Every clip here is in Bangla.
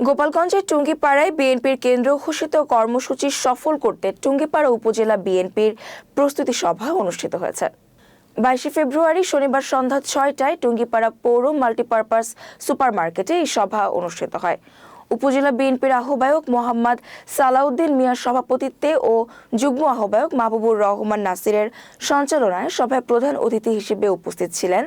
গোপালগঞ্জের টুঙ্গিপাড়ায় বিএনপির কেন্দ্র ঘোষিত কর্মসূচি সফল করতে টুঙ্গিপাড়া উপজেলা বিএনপির প্রস্তুতি সভা অনুষ্ঠিত হয়েছে। 22 ফেব্রুয়ারি শনিবার সন্ধ্যা 6টায় টুঙ্গিপাড়া পৌর মাল্টিপারপাস সুপারমার্কেটে এই সভা অনুষ্ঠিত হয়। উপজেলা বিএনপির আহ্বায়ক মোহাম্মদ সালাউদ্দিন মিয়ার সভাপতিত্বে ও যুগ্ম আহ্বায়ক মাহবুবুর রহমান নাসিরের সঞ্চালনায় সভায় প্রধান অতিথি হিসেবে উপস্থিত ছিলেন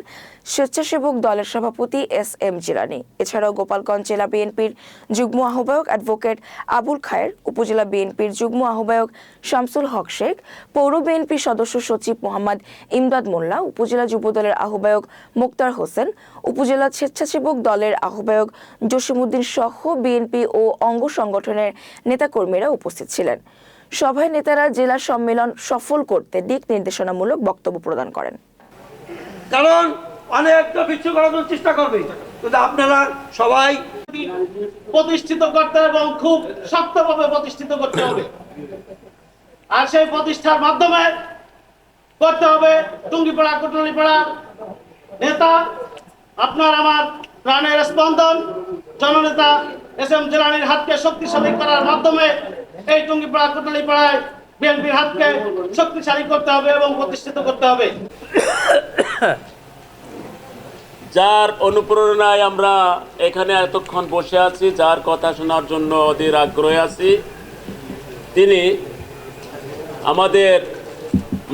স্বেচ্ছাসেবক দলের সভাপতি এস.এম. জিলানী। এছাড়াও গোপালগঞ্জ জেলা বিএনপির যুগ্ম আহ্বায়ক অ্যাডভোকেট আবুল খায়ের, উপজেলা বিএনপির যুগ্ম আহ্বায়ক শামসুল হক শেখ, পৌর বিএনপির সদস্য সচিব মোহাম্মদ ইমদাদ মোল্লা, উপজেলা যুব দলের আহ্বায়ক মোক্তার হোসেন, উপজেলা স্বেচ্ছাসেবক দলের আহ্বায়ক জসিমউদ্দিন সহ বিএনপি ও অঙ্গ সংগঠনের নেতাকর্মীরা উপস্থিত ছিলেন। সভায় নেতারা জেলা সম্মেলন সফল করতে দিক নির্দেশনামূলক বক্তব্য প্রদান করেন। কারণ অনেকটা বিচ্ছু করার চেষ্টা করবে, কিন্তু আপনারা সবাই প্রতিষ্ঠিত করতে এবং খুব শক্তভাবে প্রতিষ্ঠিত করতে হবে। আর সেই প্রতিষ্ঠার মাধ্যমে করতে হবে টুঙ্গিপাড়া কোটলিপাড়া নেতা, আপনার আমার প্রাণের স্পন্দন জননেতা এস.এম. জিলানীর হাতকে শক্তিশালী করার মাধ্যমে এই টুঙ্গিপাড়া কোটলিপাড়ায় বিএনপির হাতকে শক্তিশালী করতে হবে এবং প্রতিষ্ঠিত করতে হবে। যার অনুপ্রেরণায় আমরা এখানে এতক্ষণ বসে আছি, যার কথা শোনার জন্য অধীর আগ্রহে আছি, তিনি আমাদের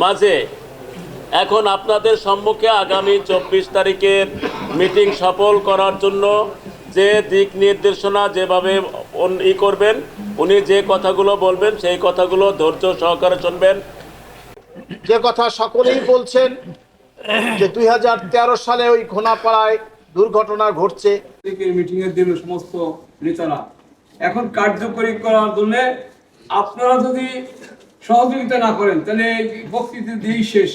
মাঝে এখন আপনাদের সম্মুখে আগামী 24 তারিখের মিটিং সফল করার জন্য যে দিক নির্দেশনা যেভাবে করবেন, উনি যে কথাগুলো বলবেন সেই কথাগুলো ধৈর্য সহকারে শুনবেন। যে কথা সকলেই বলছেন যে 2013 সালে ওই ঘোনাপাড়ায় দুর্ঘটনা ঘটছে, মিটিং এর দিন সমস্ত নেতারা এখন কার্যকরী করার জন্য আপনারা যদি সহযোগিতা না করেন তাহলে বক্তৃতা দিয়েই শেষ।